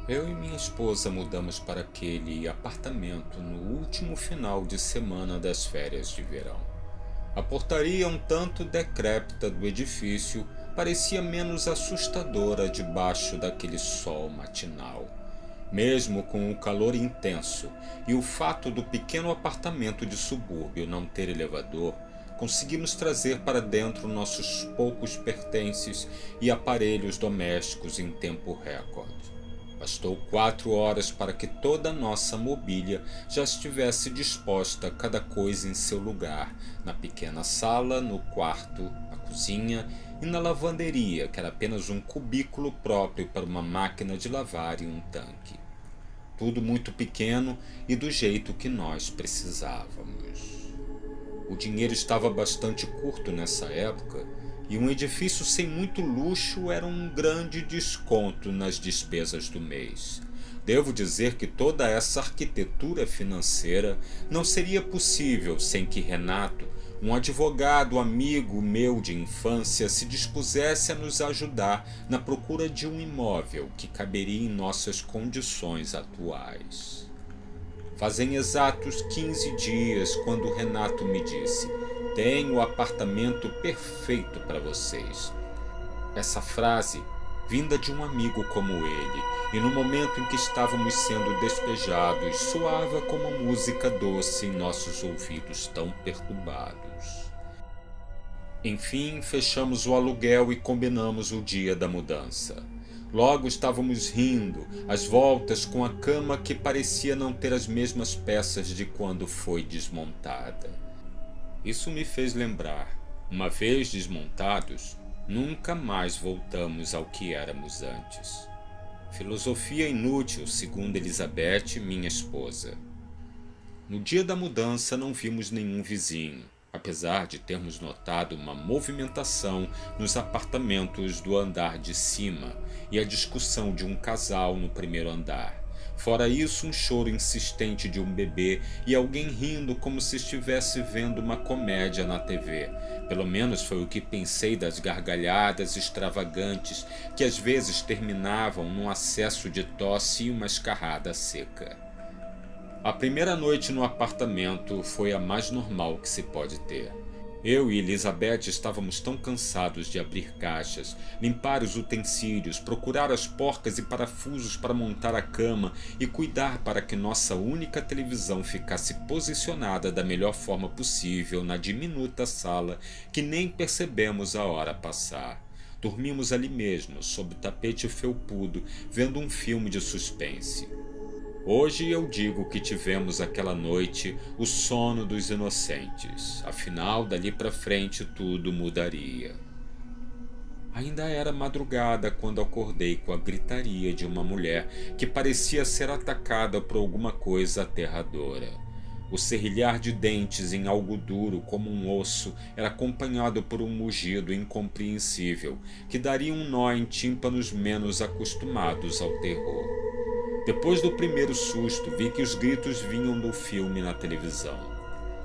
Eu e minha esposa mudamos para aquele apartamento no último final de semana das férias de verão. A portaria um tanto decrépita do edifício parecia menos assustadora debaixo daquele sol matinal. Mesmo com o calor intenso e o fato do pequeno apartamento de subúrbio não ter elevador, conseguimos trazer para dentro nossos poucos pertences e aparelhos domésticos em tempo recorde. Bastou 4 horas para que toda a nossa mobília já estivesse disposta, cada coisa em seu lugar, na pequena sala, no quarto, na cozinha e na lavanderia, que era apenas um cubículo próprio para uma máquina de lavar e um tanque. Tudo muito pequeno e do jeito que nós precisávamos. O dinheiro estava bastante curto nessa época e um edifício sem muito luxo era um grande desconto nas despesas do mês. Devo dizer que toda essa arquitetura financeira não seria possível sem que Renato, um advogado amigo meu de infância, se dispusesse a nos ajudar na procura de um imóvel que caberia em nossas condições atuais. Fazem exatos 15 dias quando Renato me disse: "Tenho o apartamento perfeito para vocês." Essa frase, vinda de um amigo como ele, e no momento em que estávamos sendo despejados, soava como música doce em nossos ouvidos tão perturbados. Enfim, fechamos o aluguel e combinamos o dia da mudança. Logo estávamos rindo, às voltas com a cama que parecia não ter as mesmas peças de quando foi desmontada. Isso me fez lembrar, uma vez desmontados, nunca mais voltamos ao que éramos antes. Filosofia inútil, segundo Elizabeth, minha esposa. No dia da mudança não vimos nenhum vizinho, apesar de termos notado uma movimentação nos apartamentos do andar de cima e a discussão de um casal no primeiro andar. Fora isso, um choro insistente de um bebê e alguém rindo como se estivesse vendo uma comédia na TV. Pelo menos foi o que pensei das gargalhadas extravagantes que às vezes terminavam num acesso de tosse e uma escarrada seca. A primeira noite no apartamento foi a mais normal que se pode ter. Eu e Elizabeth estávamos tão cansados de abrir caixas, limpar os utensílios, procurar as porcas e parafusos para montar a cama e cuidar para que nossa única televisão ficasse posicionada da melhor forma possível na diminuta sala, que nem percebemos a hora passar. Dormimos ali mesmo, sob o tapete felpudo, vendo um filme de suspense. Hoje eu digo que tivemos aquela noite o sono dos inocentes, afinal dali para frente tudo mudaria. Ainda era madrugada quando acordei com a gritaria de uma mulher que parecia ser atacada por alguma coisa aterradora. O serrilhar de dentes em algo duro como um osso era acompanhado por um mugido incompreensível que daria um nó em tímpanos menos acostumados ao terror. Depois do primeiro susto, vi que os gritos vinham do filme na televisão.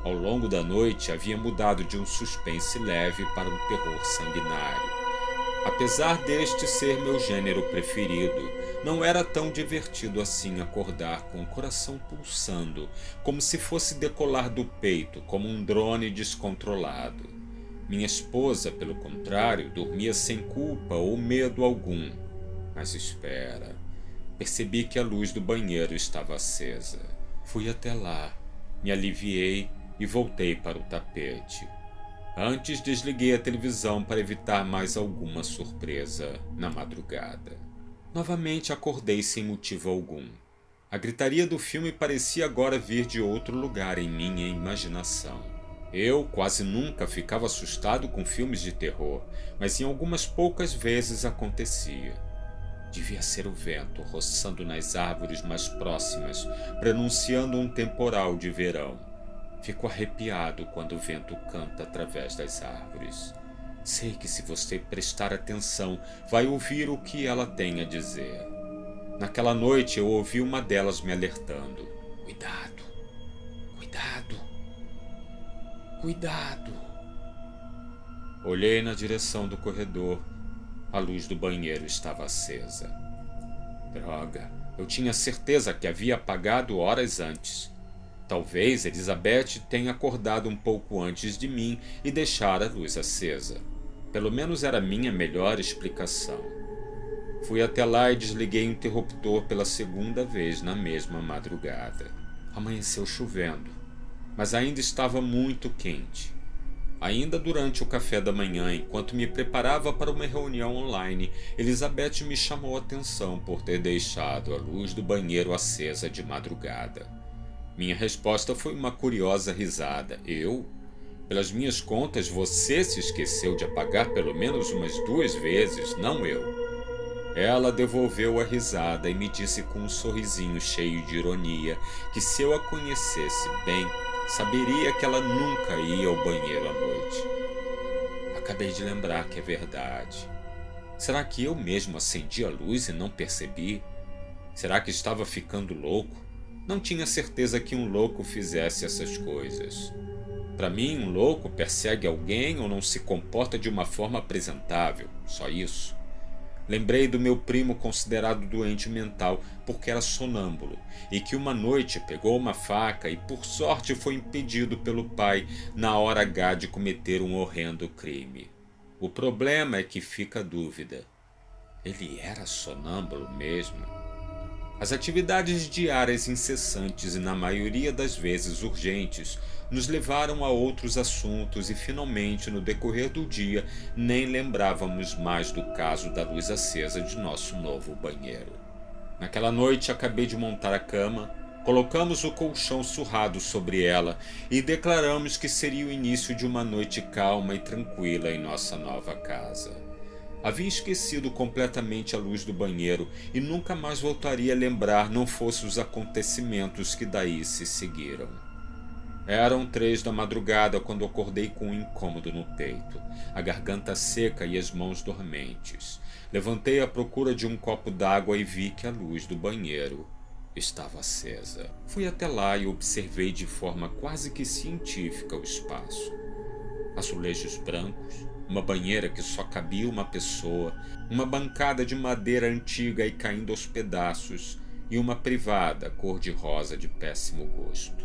Ao longo da noite, havia mudado de um suspense leve para um terror sanguinário. Apesar deste ser meu gênero preferido, não era tão divertido assim acordar com o coração pulsando, como se fosse decolar do peito, como um drone descontrolado. Minha esposa, pelo contrário, dormia sem culpa ou medo algum. Mas espera... Percebi que a luz do banheiro estava acesa. Fui até lá, me aliviei e voltei para o tapete. Antes desliguei a televisão para evitar mais alguma surpresa na madrugada. Novamente acordei sem motivo algum. A gritaria do filme parecia agora vir de outro lugar em minha imaginação. Eu quase nunca ficava assustado com filmes de terror, mas em algumas poucas vezes acontecia. Devia ser o vento roçando nas árvores mais próximas, prenunciando um temporal de verão. Fico arrepiado quando o vento canta através das árvores. Sei que se você prestar atenção, vai ouvir o que ela tem a dizer. Naquela noite eu ouvi uma delas me alertando. Cuidado, cuidado, cuidado. Olhei na direção do corredor. A luz do banheiro estava acesa. Droga, Eu tinha certeza que havia apagado horas antes. Talvez Elizabeth tenha acordado um pouco antes de mim e deixara a luz acesa. Pelo menos era a minha melhor explicação. Fui até lá e desliguei o interruptor pela segunda vez na mesma madrugada. Amanheceu chovendo, mas ainda estava muito quente. Ainda durante o café da manhã, enquanto me preparava para uma reunião online, Elizabeth me chamou a atenção por ter deixado a luz do banheiro acesa de madrugada. Minha resposta foi uma curiosa risada. Eu? Pelas minhas contas, você se esqueceu de apagar pelo menos umas 2 vezes, não eu. Ela devolveu a risada e me disse com um sorrisinho cheio de ironia que se eu a conhecesse bem, saberia que ela nunca ia ao banheiro à noite. Acabei de lembrar que é verdade. Será que eu mesmo acendi a luz e não percebi? Será que estava ficando louco? Não tinha certeza que um louco fizesse essas coisas. Para mim, um louco persegue alguém ou não se comporta de uma forma apresentável, só isso. Lembrei do meu primo considerado doente mental porque era sonâmbulo e que uma noite pegou uma faca e por sorte foi impedido pelo pai na hora H de cometer um horrendo crime. O problema é que fica a dúvida. Ele era sonâmbulo mesmo? As atividades diárias incessantes e na maioria das vezes urgentes nos levaram a outros assuntos e finalmente no decorrer do dia nem lembrávamos mais do caso da luz acesa de nosso novo banheiro. Naquela noite acabei de montar a cama, colocamos o colchão surrado sobre ela e declaramos que seria o início de uma noite calma e tranquila em nossa nova casa. Havia esquecido completamente a luz do banheiro e nunca mais voltaria a lembrar não fosse os acontecimentos que daí se seguiram. Eram 3 da madrugada quando acordei com um incômodo no peito, a garganta seca e as mãos dormentes. Levantei à procura de um copo d'água e vi que a luz do banheiro estava acesa. Fui até lá e observei de forma quase que científica o espaço. Azulejos brancos, uma banheira que só cabia uma pessoa, uma bancada de madeira antiga e caindo aos pedaços e uma privada cor-de-rosa de péssimo gosto.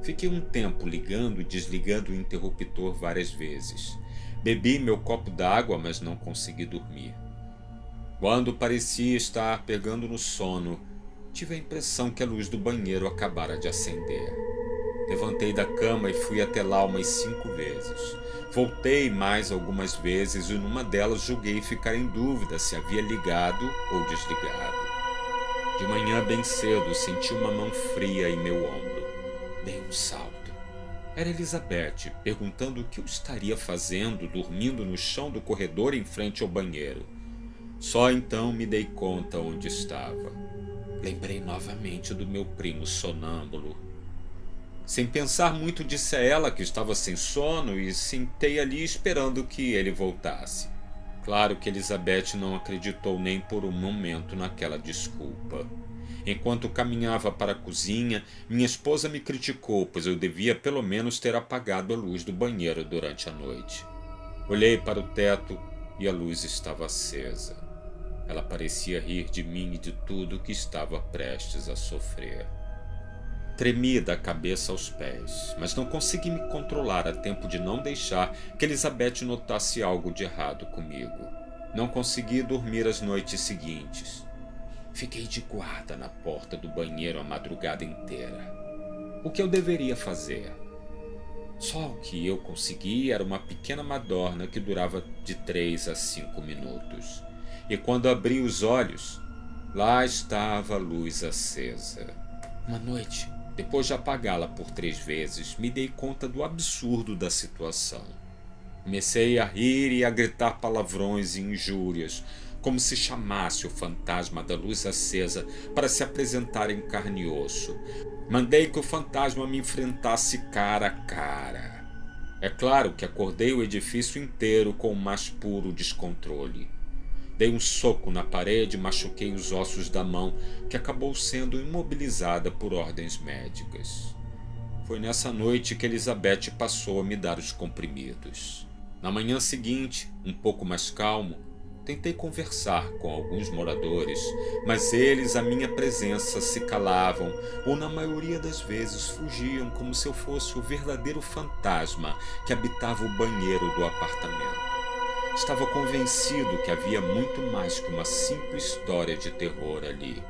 Fiquei um tempo ligando e desligando o interruptor várias vezes. Bebi meu copo d'água, mas não consegui dormir. Quando parecia estar pegando no sono, tive a impressão que a luz do banheiro acabara de acender. Levantei da cama e fui até lá umas 5 vezes. Voltei mais algumas vezes e numa delas julguei ficar em dúvida se havia ligado ou desligado. De manhã bem cedo senti uma mão fria em meu ombro. Dei um salto. Era Elizabeth, perguntando o que eu estaria fazendo dormindo no chão do corredor em frente ao banheiro. Só então me dei conta onde estava. Lembrei novamente do meu primo sonâmbulo. Sem pensar muito, disse a ela que estava sem sono e sentei ali esperando que ele voltasse. Claro que Elizabeth não acreditou nem por um momento naquela desculpa. Enquanto caminhava para a cozinha, minha esposa me criticou, pois eu devia pelo menos ter apagado a luz do banheiro durante a noite. Olhei para o teto e a luz estava acesa. Ela parecia rir de mim e de tudo que estava prestes a sofrer. Tremi da cabeça aos pés, mas não consegui me controlar a tempo de não deixar que Elizabeth notasse algo de errado comigo. Não consegui dormir as noites seguintes. Fiquei de guarda na porta do banheiro a madrugada inteira. O que eu deveria fazer? Só o que eu consegui era uma pequena madorna que durava de 3 a 5 minutos. E quando abri os olhos, lá estava a luz acesa. Uma noite, depois de apagá-la por 3 vezes, me dei conta do absurdo da situação. Comecei a rir e a gritar palavrões e injúrias, como se chamasse o fantasma da luz acesa para se apresentar em carne e osso. Mandei que o fantasma me enfrentasse cara a cara. É claro que acordei o edifício inteiro com o mais puro descontrole. Dei um soco na parede e machuquei os ossos da mão, que acabou sendo imobilizada por ordens médicas. Foi nessa noite que Elizabeth passou a me dar os comprimidos. Na manhã seguinte, um pouco mais calmo, Tentei conversar com alguns moradores, mas eles, à minha presença, se calavam ou, na maioria das vezes, fugiam como se eu fosse o verdadeiro fantasma que habitava o banheiro do apartamento. Estava convencido que havia muito mais que uma simples história de terror ali.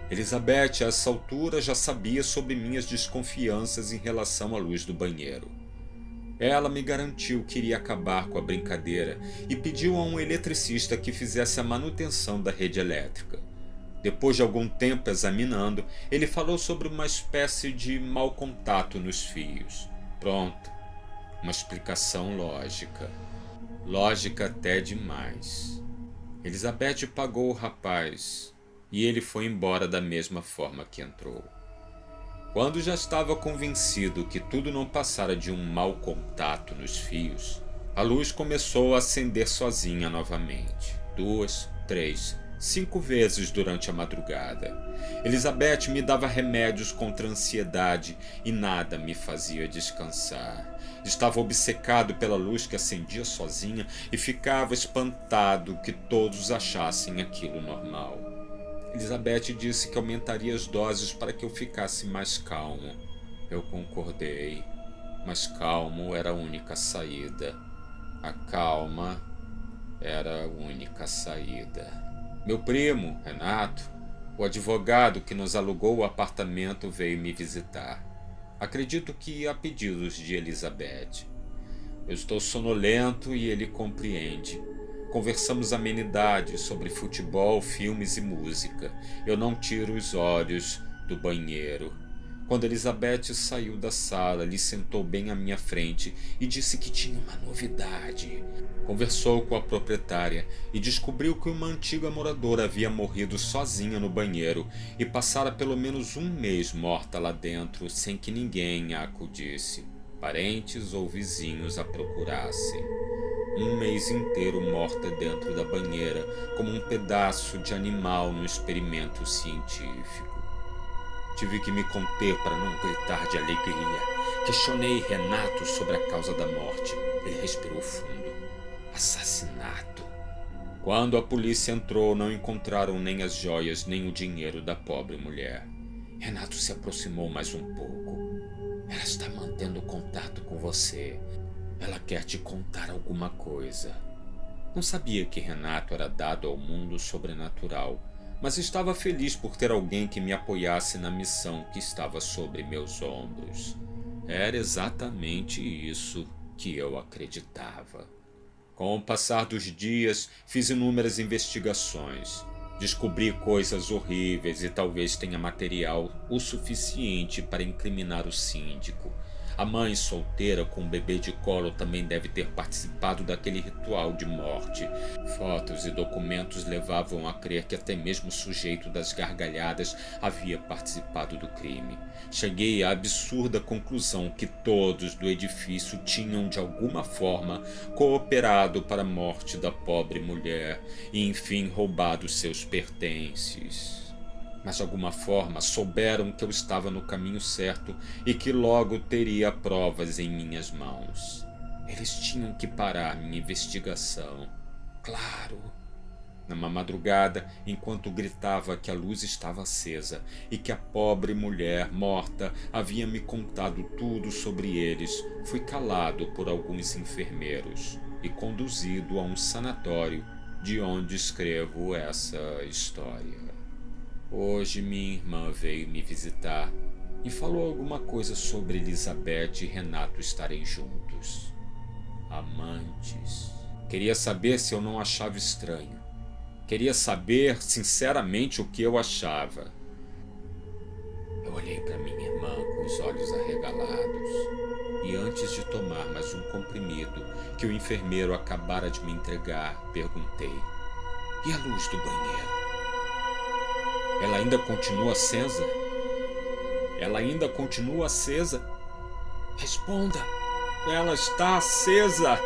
Elizabeth, a essa altura, já sabia sobre minhas desconfianças em relação à luz do banheiro. Ela me garantiu que iria acabar com a brincadeira e pediu a um eletricista que fizesse a manutenção da rede elétrica. Depois de algum tempo examinando, ele falou sobre uma espécie de mau contato nos fios. Pronto, uma explicação lógica. Lógica até demais. Elizabeth pagou o rapaz e ele foi embora da mesma forma que entrou. Quando já estava convencido que tudo não passara de um mau contato nos fios, a luz começou a acender sozinha novamente. 2, 3, 5 vezes durante a madrugada. Elizabeth me dava remédios contra a ansiedade e nada me fazia descansar. Estava obcecado pela luz que acendia sozinha e ficava espantado que todos achassem aquilo normal. Elizabeth disse que aumentaria as doses para que eu ficasse mais calmo. Eu concordei, mas calmo era a única saída. A calma era a única saída. Meu primo, Renato, o advogado que nos alugou o apartamento, veio me visitar. Acredito que a pedidos de Elizabeth. Eu estou sonolento e ele compreende. Conversamos amenidades sobre futebol, filmes e música. Eu não tiro os olhos do banheiro. Quando Elizabeth saiu da sala, lhe sentou bem à minha frente e disse que tinha uma novidade. Conversou com a proprietária e descobriu que uma antiga moradora havia morrido sozinha no banheiro e passara pelo menos um mês morta lá dentro sem que ninguém a acudisse, parentes ou vizinhos a procurassem. Um mês inteiro morta dentro da banheira, como um pedaço de animal no experimento científico. Tive que me conter para não gritar de alegria. Questionei Renato sobre a causa da morte. Ele respirou fundo. Assassinato. Quando a polícia entrou, não encontraram nem as joias nem o dinheiro da pobre mulher. Renato se aproximou mais um pouco. Ela está mantendo contato com você. Ela quer te contar alguma coisa. Não sabia que Renato era dado ao mundo sobrenatural, mas estava feliz por ter alguém que me apoiasse na missão que estava sobre meus ombros. Era exatamente isso que eu acreditava. Com o passar dos dias, fiz inúmeras investigações. Descobri coisas horríveis e talvez tenha material o suficiente para incriminar o síndico. A mãe solteira com um bebê de colo também deve ter participado daquele ritual de morte. Fotos e documentos levavam a crer que até mesmo o sujeito das gargalhadas havia participado do crime. Cheguei à absurda conclusão que todos do edifício tinham de alguma forma cooperado para a morte da pobre mulher e enfim roubado seus pertences. Mas de alguma forma souberam que eu estava no caminho certo e que logo teria provas em minhas mãos. Eles tinham que parar minha investigação. Claro. Numa madrugada, enquanto gritava que a luz estava acesa e que a pobre mulher morta havia me contado tudo sobre eles, fui calado por alguns enfermeiros e conduzido a um sanatório de onde escrevo essa história. Hoje minha irmã veio me visitar e falou alguma coisa sobre Elizabeth e Renato estarem juntos. Amantes. Queria saber se eu não achava estranho. Queria saber sinceramente o que eu achava. Eu olhei para minha irmã com os olhos arregalados e antes de tomar mais um comprimido que o enfermeiro acabara de me entregar, perguntei: e a luz do banheiro? Ela ainda continua acesa? Ela ainda continua acesa? Responda! Ela está acesa!